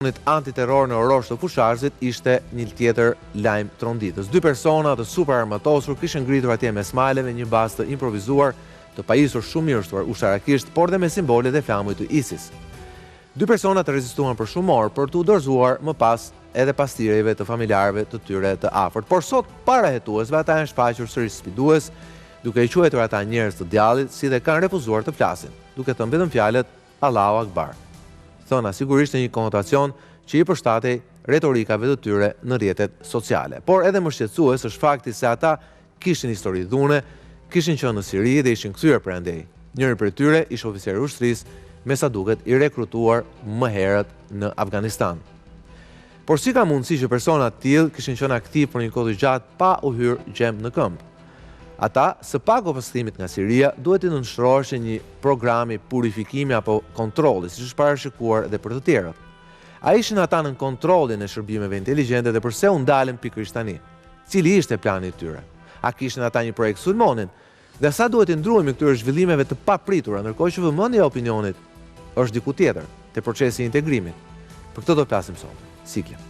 Antiterror në Orosh të Fusharzit ishte një tjetër lajm tronditës. 2 persona të super armatosur kishin ngritur atje me smajleve një bazë të improvizuar, të pajisur shumë mirështuar ushtarakisht, por dhe me simbolet e flamuj të ISIS. 2 persona të rezistuan për shumë orë për të dorëzuar më pas edhe pastirjeve të familjarëve të tyre të afërt. Por sot para hetuesve ata janë shfaqur sërish sfidues, duke i quajtur ata njerëz të djallit, si dhe kanë refuzuar të flasin, duke thënë vetëm fjalët Allahu Akbar. Thëna sigurisht në një konotacion që i përshtatej retorikave të tyre në rrjetet sociale. Por edhe më shqetësues është fakti se ata kishin histori dhune, kishin qenë në Siri dhe ishin kthyer prandej. Njëri prej tyre ishte oficer i ushtrisë, me sa duket i rekrutuar më herët në Afganistan. Por si ka mundësi që persona të tillë kishin qenë aktiv për një kohë të gjatë pa u hyrë gjemb në këmbë? Ata, së paku pastimit nga Siria, duhet të nënshtroheshin një programi purifikimi apo kontrolli, siç është parashikuar edhe për të tjerët. A ishin ata në kontrollin e shërbimeve inteligjente dhe pse u ndalën pikërisht tani? Cili ishte plani i tyre? A kishin ata një projekt sulmonin? Dhe sa duhet të ndruhemi këtyre zhvillimeve të papritura, ndërkohë që vëmendja e opinionit është diku tjetër, te procesi i integrimit. Për këtë do të flasim sot. Sikja.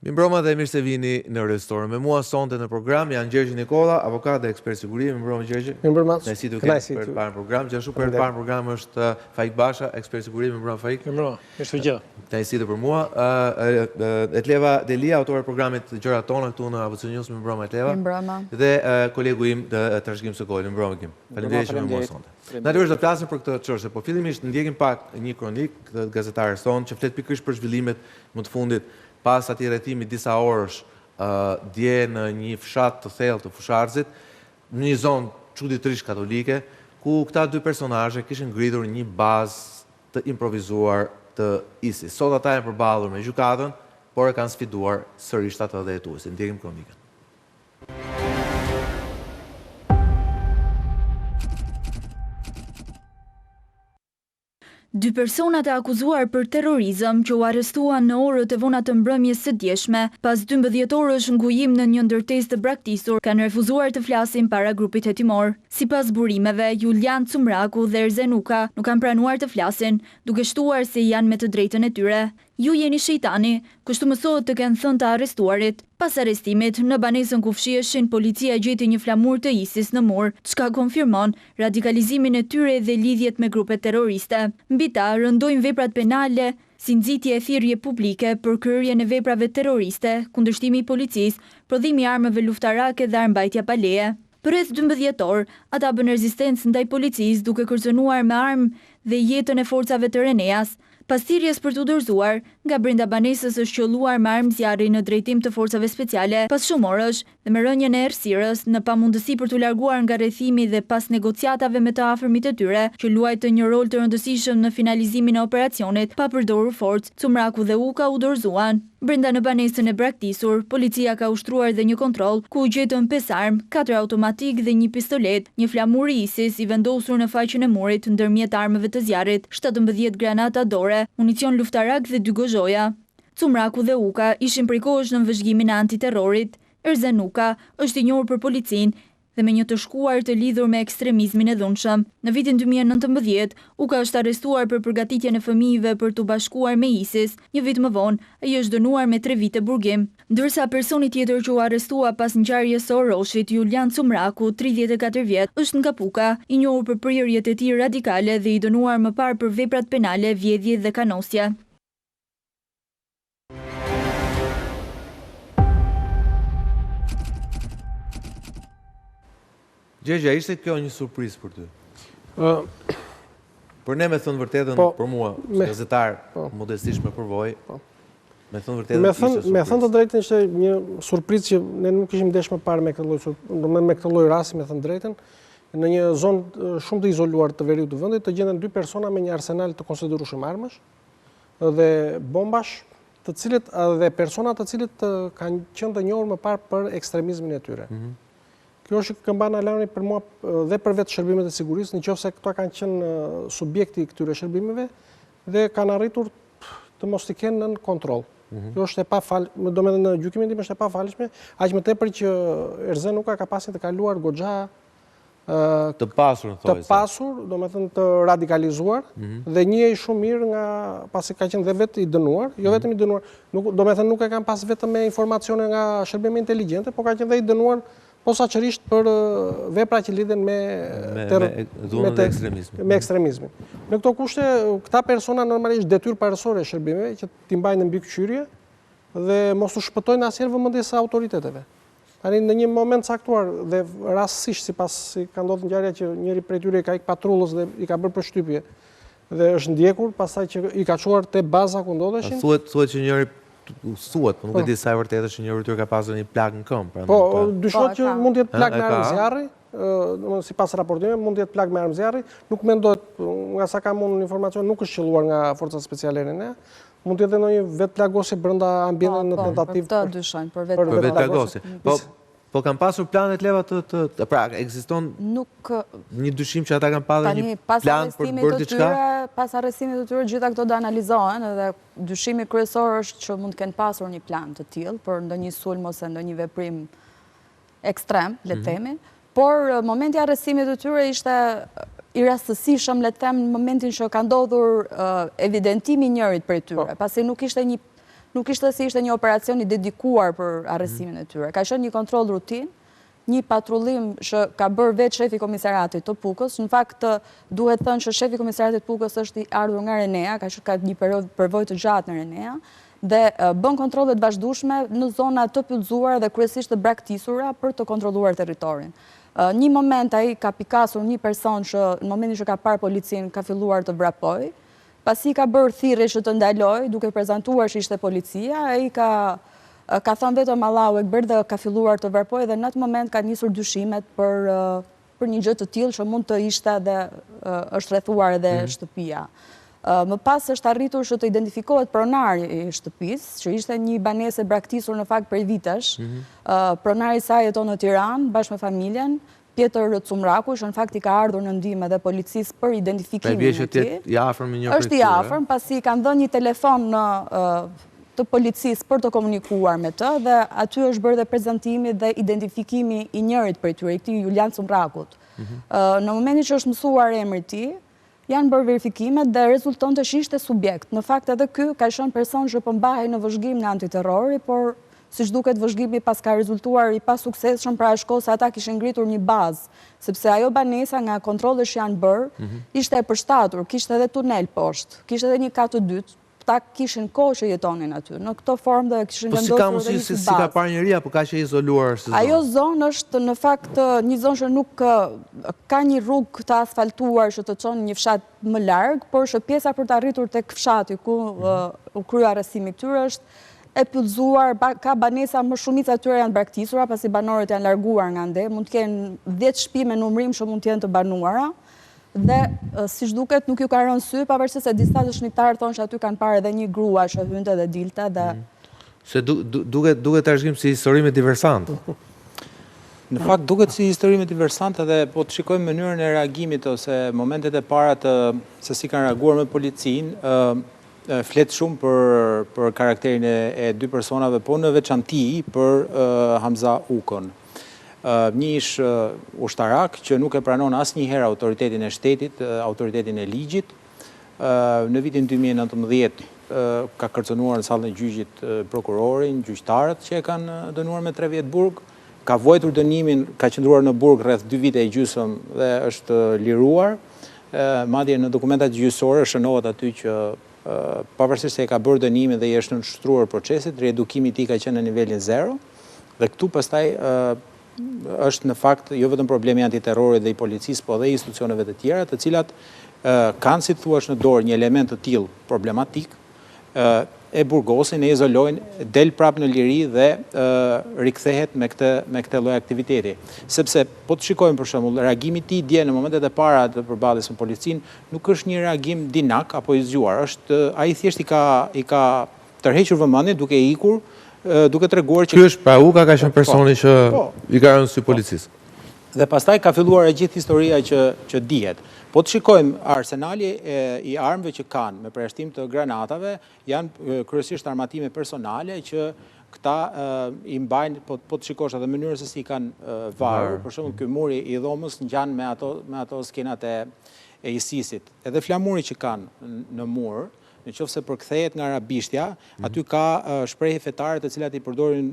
Mirëmbrëma dhe mirë se vini në Restorë. Me mua sonte në program janë Gjergj Nikolla, avokat dhe ekspert sigurimi. Mirëmbrëma Gjergj. Mirëmbrëma. Ne si duhet të për parë program, gjithashtu për parë program është Faik Basha, ekspert sigurimi. Mirëmbrëma Faik. Mirëmbrëma. Mirë se vjen. Ne si për mua, Etleva Delia, autor e programit Gjërat tona këtu në ABC News. Mirëmbrëma Etleva. Mirëmbrëma. Dhe kolegu im të trashëgimit së kohë. Mirëmbrëma Kim. Faleminderit që më mua sonte. Natyrisht do të flasim për këtë çështje, po fillimisht ndjekim pak një kronik të gazetarës tonë që flet pikërisht për zhvillimet më të fundit pas atij rrethimi disa orësh dje në një fshat të thellë të Fusharzit, në një zonë çuditërisht katolike, ku këta 2 personazhe kishin ngritur një bazë të improvizuar të ISIS. Sot ata janë përballur me gjykatën, por e kanë sfiduar sërish ata dhe hetuesin. Ndjekim kronikën. 2 personat e akuzuar për terrorizëm që u arrestuan në orët e vona të mbrëmjes së djeshme, pas 12 orësh ngujim në një ndërtesë të braktisur, kanë refuzuar të flasin para grupit hetimor. Sipas burimeve, Julian Cumraku dhe Erzen Uka nuk kanë pranuar të flasin, duke shtuar se janë me të drejtën e tyre. Ju jeni shejtani, kështu mësohet të kenë thënë të arrestuarit. Pas arrestimit, në banesën ku fshiheshin, policia gjeti një flamur të ISIS në mur, çka konfirmon radikalizimin e tyre dhe lidhjet me grupe terroriste. Mbi ta rëndojnë veprat penale, si nxitje e thirrje publike për kryerjen e veprave terroriste, kundërshtimi i policisë, prodhimi i armëve luftarake dhe armbajtja pa leje. Për rreth 12 orë, ata bën rezistencë ndaj policisë duke kërcënuar me armë dhe jetën e forcave të Reneas. Pas thirrjes për të dorëzuar, nga brenda banesës është qelluar me armë zjarri në drejtim të forcave speciale, pas shumë orësh dhe me rënien e errësirës, në pamundësi për t'u larguar nga rrethimi dhe pas negociatave me të afërmit e tyre, që luajtë një rol të rëndësishëm në finalizimin e operacionit, pa përdorur forcë, Cumraku dhe Uka u dorëzuan. Brenda në banesën e braktisur, policia ka ushtruar dhe një kontroll, ku u gjetën 5 armë, 4 automatik dhe një pistolet, një flamur i ISIS i vendosur në faqen e murit ndërmjet armëve të zjarrit, 17 granata dore, municion luftarak dhe 2 gozhoja. Cumraku dhe Uka ishin prej kohësh në vëzhgimin e antiterrorit. Erzen Uka është i njohur për policinë dhe me një të shkuar të lidhur me ekstremizmin e dhunshëm. Në vitin 2019, Uka është arrestuar për përgatitjen e fëmijëve për t'u bashkuar me ISIS. Një vit më vonë, ai është dënuar me 3 vite burgim. Ndërsa personi tjetër që u arrestua pas ngjarjes së Oroshit, Julian Cumraku, 34 vjet, është nga Puka, i njohur për prirjet e tij radikale dhe i dënuar më parë për veprat penale, vjedhje dhe kanosje. Gjergja, ishte kjo një surprizë për ty? Për ne me thënë vërtetën, për mua, gazetar, modestisht me përvoj, me thënë vërtetën ishte surprizë. Me thënë të drejtën ishte një surprizë që ne nuk ishim desh më parë me këtë lloj rasti, me thënë drejtën, në një zonë shumë të izoluar të veriut të vendit, të gjenden 2 persona me një arsenal të konsiderueshëm armësh dhe bombash, të cilët dhe persona të cilët kanë qenë të njohur më parë për ekstremizmin e tyre. Kjo është këmbana alarmi për mua dhe për vetë shërbimet e sigurisë, nëse këto kanë qenë subjekti këtyre shërbimeve dhe kanë arritur të mos i kenë në kontroll. Kjo është e pafalshme, domethënë në gjykimin tim është e pafalshme, aq më tepër që Erzen nuk ka kapacitetin të kaluar goxha të pasur, domethënë të radikalizuar dhe njihej shumë mirë nga pasi ka qenë dhe vetë i dënuar, jo vetëm i dënuar, domethënë nuk e kanë pas vetëm me informacione nga shërbime inteligjente, por ka qenë dhe i dënuar posaçërisht për vepra që lidhen me ekstremizmin. Në këto kushte, këta persona normalisht detyrë parësore e shërbimeve që t'i mbajnë në mbikëqyrje dhe mos u shpëtojnë asnjëherë vëmendjes së autoriteteve. Tani në një moment caktuar dhe rastësisht sipas si ka ndodhur ngjarja që njëri prej tyre ka ikë patrullës dhe i ka bërë përshtypje dhe është ndjekur, pastaj që i ka çuar te baza ku ndodheshin. Thuhet që njëri thuhet, po nuk e di sa e vërtetë është që njëri tyre ka pasur një plagë në këmbë. Po, dyshohet që mund të jetë plagë me armë zjarri, sipas raportimeve mund të jetë plagë me armë zjarri, nuk mendohet, nga sa kam unë informacion, nuk është qelluar nga forcat speciale RNA. Mund të jetë ndonjë vetë plagosje brenda ambientit në tentativë. Po, të dyshojnë për vetë plagosje. Po kanë pasur planet leva pra ekziston një dyshim që ata kanë pasur një plan për të bërë diçka? Pas arrestimit të tyre gjitha këto do analizohen dhe dyshimi kryesor është që mund të kenë pasur një plan të tillë për ndonjë sulm ose ndonjë veprim ekstrem, le të themi, por momenti i arrestimit të tyre ishte i rastësishëm, le të them, në momentin që ka ndodhur evidentimi i njërit prej tyre, pasi nuk ishte si ishte një operacion i dedikuar për arrestimin e tyre. Ka qenë një kontroll rutin, një patrullim që ka bërë vetë shefi komisariatit të Pukës. Në fakt, duhet thënë që shefi komisariatit të Pukës është i ardhur nga Renea, ka një periudhë përvojë të gjatë në Renea, dhe bën kontrollet vazhdueshme në zona të pyllëzuara dhe kryesisht të braktisura për të kontrolluar territorin. Një moment ai ka pikasur një person që në momentin që ka parë policin ka filluar të vrapoj. Pasi ka bërë thirrje që të ndaloj, duke prezantuar që ishte policia, ai ka thënë vetëm Allahu Ekber dhe ka filluar të vrapojë dhe në atë moment ka nisur dyshimet për një gjë të tillë që mund të ishte dhe është rrethuar edhe shtëpia. Më pas është arritur që të identifikohet pronari i shtëpisë, që ishte një banese braktisur në fakt prej vitesh. Pronari i saj jeton në Tiranë bashkë me familjen. Pjetër Cumraku, që në fakt i ka ardhur në ndihmë edhe policisë për identifikimin e tij. Është i afërm, pasi kanë dhënë një telefon të policisë për të komunikuar me të dhe aty është bërë dhe prezantimi dhe identifikimi i njërit prej tyre, i këtij Julian Cumrakut. Në momentin që është mësuar emri i tij, janë bërë verifikimet dhe rezultonte që ishte subjekt. Në fakt edhe ky ka qenë person që përmbahej në vëzhgim në antiterrori, por siç duket vëzhgimi pas ka rezultuar i pasuksesshëm, pra shko se ata kishin ngritur një bazë, sepse ajo banesa nga kontrollet që janë bërë, ishte e përshtatur, kishte edhe tunel poshtë, kishte edhe një kat të dytë, ta kishin kohë që jetonin aty. Në këto formë dhe kishin vendosur edhe një bazë. Po si ka parë njëri apo ka që izoluar së zonë? Ajo zonë është në fakt një zonë që nuk ka një rrugë të asfaltuar që të çon një fshat më larg, por që pjesa për të arritur tek fshati ku u krye arrestimi këtyre është e pyllëzuar, ka banesa më shumica tyre janë braktisura, pasi banorët janë larguar nga ande, mund të kenë 10 shtëpi me numrim që mund të jenë të banuara, dhe siç duket nuk ju ka rënë sy, pavarësisht se disa dëshmitarë thonë që aty kanë parë edhe një grua që hynte dhe dilte dhe se duket trashëgim si histori me diversant. Në fakt duket si histori me diversant dhe po të shikojmë mënyrën e reagimit ose momentet e para se si kanë reaguar me policinë, flet shumë për karakterin e dy personave, po në veçanti për Hamza Ukon. Një ish ushtarak që nuk e pranon asnjëherë autoritetin e shtetit, autoritetin e ligjit. Në vitin 2019 ka kërcënuar në sallën e gjyqit prokurorin, gjyqtarët që e kanë dënuar me 3 vjet burg. Ka vojtur dënimin, ka qëndruar në burg rreth 2 vite e gjysmë dhe është liruar. Madje në dokumentat gjyqësore shënohet aty që pavarësisht se e ka bërë dënimin dhe i është nënshtruar procesit, riedukimi i tij ka qenë në nivelin 0 dhe këtu pastaj është në fakt jo vetëm problemi antiterrorit dhe i policisë, po dhe i institucioneve të tjera, të cilat kanë, si thuaç, në dorë një element të tillë problematik, e burgosin, e izolojnë, del prap në liri dhe rikthehet me këtë lloj aktiviteti. Sepse po të shikojmë për shembull, reagimi i tij dje në momentet e para të përballjes me policinë nuk është një reagim dinak apo i zgjuar, është ai thjesht i ka tërhequr vëmendjen duke ikur, duke treguar që ky është pra Uka ka qenë personi që i ka rënë sy policisë. Dhe pastaj ka filluar e gjithë historia që dihet. Po të shikojmë arsenali i armëve që kanë me përjashtim të granatave, janë kryesisht armatime personale që këta i mbajnë, po të shikosh edhe mënyrën se si kanë varur, për shembull ky muri i dhomës ngjan me ato skenat e ISIS-it. Edhe flamuri që kanë në mur, në qoftë se përkthehet nga arabishtja, aty ka shprehje fetare të cilat i përdorin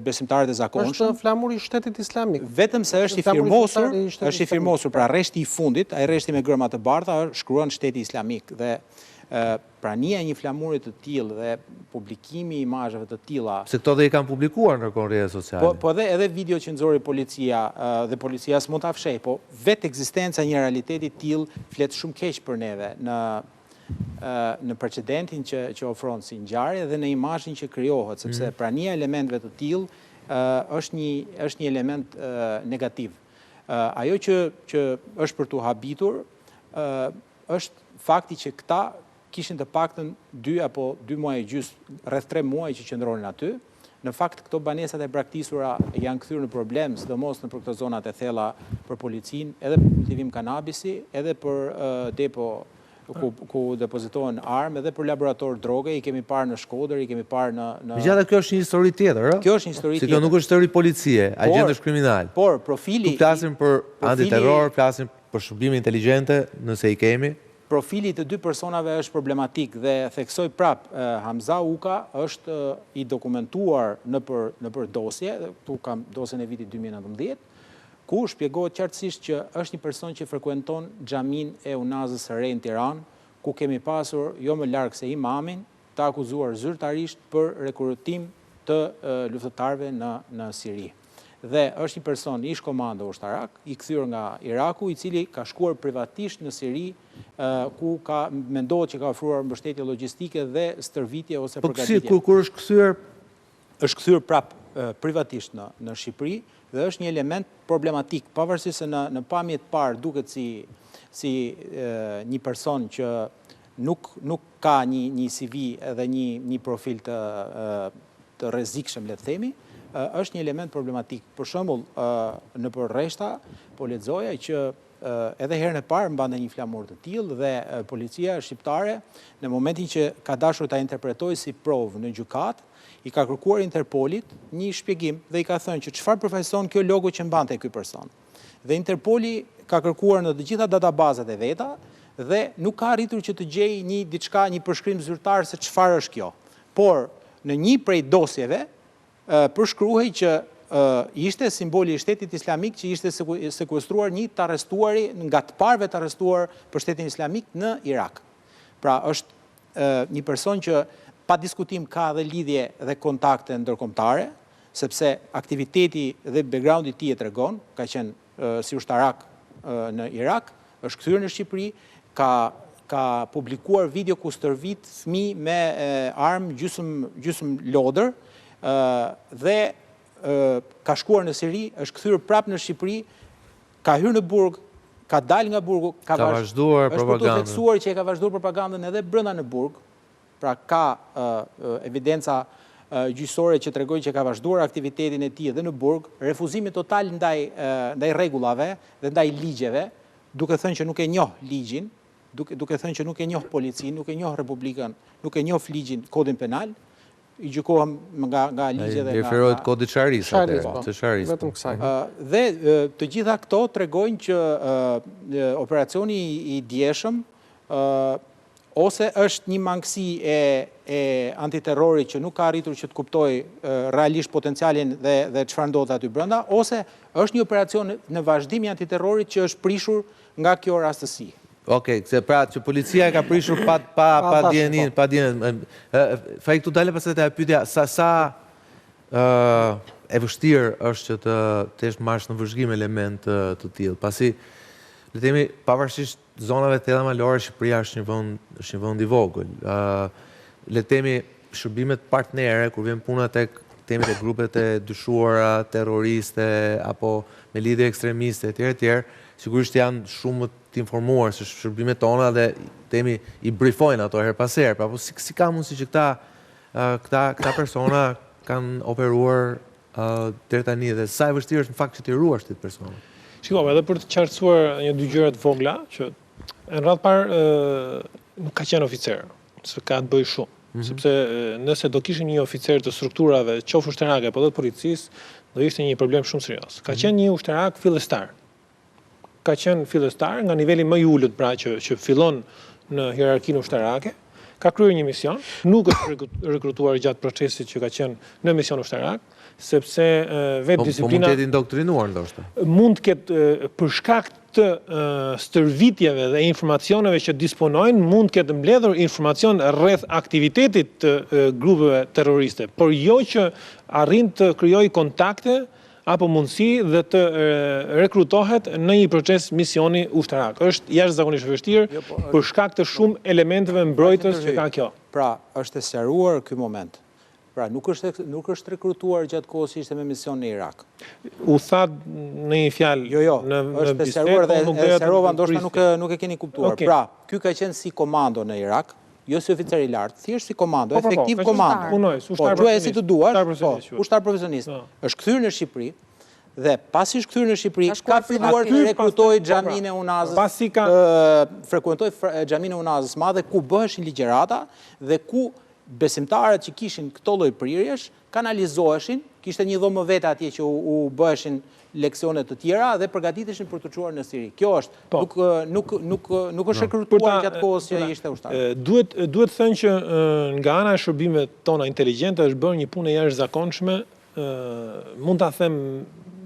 besimtarët e zakonshëm. Është flamuri i Shtetit Islamik. Vetëm se është i firmosur, pra rreshti i fundit, ai rreshti me gërma të bardha shkruan Shteti Islamik dhe prania e një flamuri të tillë dhe publikimi i imazheve të tilla. Se këto dhe i kanë publikuar ndërkohë në rrjetet sociale. Po edhe video që nxori policia dhe policia s'mund ta fshej, po vetë ekzistenca e një realiteti të tillë flet shumë keq për neve në precedentin që ofron si ngjarje dhe në imazhin që krijohet, sepse prania e elementeve të tillë është një element negativ. Ajo që është për t'u habitur është fakti që këta kishin të paktën 2 apo 2 muaj e gjys, rreth 3 muaj që qëndronin aty. Në fakt, këto banesat e braktisura janë kthyer në problem, sidomos në këto zonat e thella për policinë, edhe për kultivim kanabisi, edhe për depo ku depozitohen armë, edhe për laborator droge, i kemi parë në Shkodër, i kemi parë në... Megjithatë kjo është një histori tjetër, ë? Kjo është një histori tjetër. Se kjo nuk është histori policie, agjendësh kriminal. Por profili... Tu flasim për antiterror, flasim për shërbime inteligjente, nëse i kemi. Profili të 2 personave është problematik dhe theksoj prap, Hamza Uka është i dokumentuar nëpër dosje, tu kam dosjen e vitit 2019, ku shpjegohet qartësisht që është një person që frekuenton xhamin e Unazës së Re në Tiranë, ku kemi pasur jo më larg se imamin të akuzuar zyrtarisht për rekrutim të luftëtarëve në Siri. Dhe është një person ish komando ushtarak, i kthyer nga Iraku, i cili ka shkuar privatisht në Siri, ku mendohet që ka ofruar mbështetje logjistike dhe stërvitje ose përgatitje. Po kur është kthyer? Është kthyer prap privatisht në Shqipëri dhe është një element problematik, pavarësisht se në pamje të parë duket si një person që nuk ka një CV edhe një profil të rrezikshëm, le të themi, është një element problematik. Për shembull, nëpër rreshta po lexoja që edhe herën e parë mbante një flamur të tillë dhe policia shqiptare në momentin që ka dashur ta interpretojë si provë në gjykatë, i ka kërkuar Interpolit një shpjegim dhe i ka thënë që çfarë përfaqëson kjo logo që mbante ky person. Dhe Interpoli ka kërkuar në të gjitha databazat e veta dhe nuk ka arritur që të gjejë një përshkrim zyrtar se çfarë është kjo. Por në një prej dosjeve përshkruhej që ishte simboli i Shtetit Islamik që ishte sekuestruar një të arrestuari nga të parëve të arrestuar për Shtetin Islamik në Irak. Pra është një person që pa diskutim ka dhe lidhje dhe kontakte ndërkombëtare, sepse aktiviteti dhe backgroundi i tij e tregon, ka qenë si ushtarak në Irak, është kthyer në Shqipëri, ka publikuar video ku stërvit fëmijë me armë gjysmë lodër dhe ka shkuar në Siri, është kthyer prapë në Shqipëri, ka hyrë në burg, ka dalë nga burgu, ka vazhduar propagandën. Është theksuar që ka vazhduar propagandën edhe brenda në burg. Pra ka evidenca gjyqësore që tregojnë që ka vazhduar aktivitetin e tij edhe në burg, refuzimi total ndaj rregullave dhe ndaj ligjeve, duke thënë që nuk e njoh ligjin, duke thënë që nuk e njoh policinë, nuk e njoh Republikën, nuk e njoh ligjin, kodin penal, i gjykohem nga ligje dhe nga... Referohet kodit Sharis. Vetëm kësaj. Dhe të gjitha këto tregojnë që operacioni i dieshëm ose është një mangësi e antiterrorit që nuk ka arritur që të kuptoj realisht potencialin dhe çfarë ndodh aty brenda, ose është një operacion në vazhdim i antiterrorit që është prishur nga kjo rastësi. Okej, se pra që policia e ka prishur pa dienin, fai këtu dale pastaj te pyetja sa e vështirë është që të jesh marrësh në vëzhgim element të tillë, pasi le të themi pavarësisht zonave të tilla malore, Shqipëria është një vend i vogël. Le të themi shërbimet partnere kur vjen puna tek temat e grupet e dyshuara, terroriste apo me lidhje ekstremiste etj, sigurisht janë shumë të informuar se shërbimet tona dhe themi i brifojnë ato her pas here. Pra po si ka mundësi që këta persona kanë operuar deri tani dhe sa e vështirë është në fakt që të ruash këtë persona? Shiko, edhe për të qartësuar një dy gjëra të vogla, që në radhë parë nuk ka qenë oficer, se ka të bëjë shumë. Sepse nëse do kishim një oficer të strukturave, qoftë ushtarake apo të policisë, do ishte një problem shumë serioz. Ka qenë një ushtarak fillestar. Ka qenë fillestar nga niveli më i ulët, pra që fillon në hierarkinë ushtarake, ka kryer një mision, nuk është rekrutuar gjatë procesit që ka qenë në mision ushtarak, sepse vetë disiplina... Po mund të jetë indoktrinuar, ndoshta. Mund të ketë, për shkak të stërvitjeve dhe informacioneve që disponojnë, mund të ketë mbledhur informacion rreth aktivitetit të grupeve terroriste, por jo që arrin të krijojë kontakte apo mundësi dhe të rekrutohet në një proces misioni ushtarak. Është jashtëzakonisht vështirë për shkak të shumë elementeve mbrojtës që ka kjo. Pra, është e sqaruar ky moment. Pra, nuk është rekrutuar gjatë kohës ishte me mision në Irak. U tha në një fjalë. Jo, është e sqaruar dhe e sqarova, ndoshta nuk e keni kuptuar. Pra, ky ka qenë si komando në Irak, jo si oficer i lartë, thjesht si komando, efektiv komando. Po, quaj si të duash, ushtar profesionist. Është kthyer në Shqipëri dhe pasi është kthyer në Shqipëri, ka filluar të rekrutojë xhamin e Unazës. Frekuentoi xhamin e Unazës madhe ku bëheshin ligjërata dhe ku besimtarët që kishin këto lloj prirjesh kanalizoheshin, kishte një dhomë vete atje që u bëheshin leksione të tjera dhe përgatiteshin për të çuar në Siri. Kjo është, nuk është rekrutuar gjatë kohës që ishte ushtar. Duhet thënë që nga ana e shërbimeve tona inteligjente është bërë një punë e jashtëzakonshme, mund ta them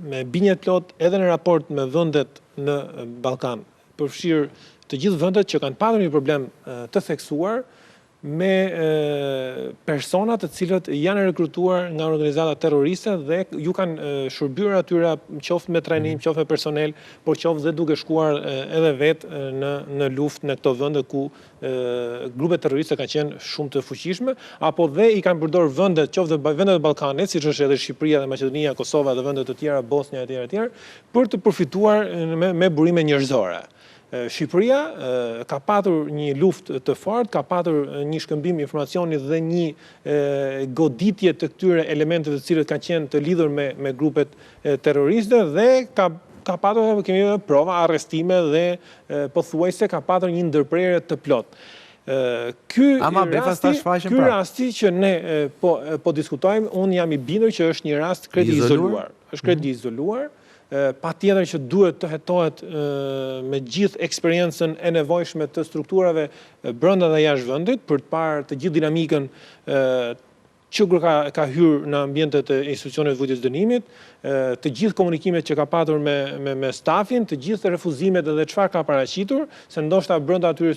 me binje plot edhe në raport me vendet në Ballkan, përfshirë të gjithë vendet që kanë pasur një problem të theksuar me persona të cilët janë rekrutuar nga organizata terroriste dhe ju kanë shërbyer atyra qoftë me trajnim, qoftë me personel, por qoftë dhe duke shkuar edhe vetë në luftë në këto vende ku grupe terroriste kanë qenë shumë të fuqishme, apo dhe i kanë përdorur vendet, qoftë vendet e Ballkanit, siç është edhe Shqipëria dhe Maqedonia, Kosova dhe vende të tjera, Bosnia etj., për të përfituar me burime njerëzore. Shqipëria ka patur një luftë të fortë, ka patur një shkëmbim informacioni dhe një goditje të këtyre elementeve të cilët kanë qenë të lidhur me grupet terroriste dhe ka patur, kemi prova, arrestime dhe pothuajse ka patur një ndërprerje të plot. Ky rasti që ne po diskutojmë, unë jam i bindur që është një rast kredi izoluar. Është kredi izoluar. Pa tjetër që duhet të hetohet me gjithë eksperiencën e nevojshme të strukturave brenda dhe jashtë vendit për të parë të gjithë dinamikën që ka hyrë në ambientet e institucioneve të vujtjes dënimit, të gjithë komunikimet që ka patur me stafin, të gjithë refuzimet dhe çfarë ka paraqitur, se ndoshta brenda atyre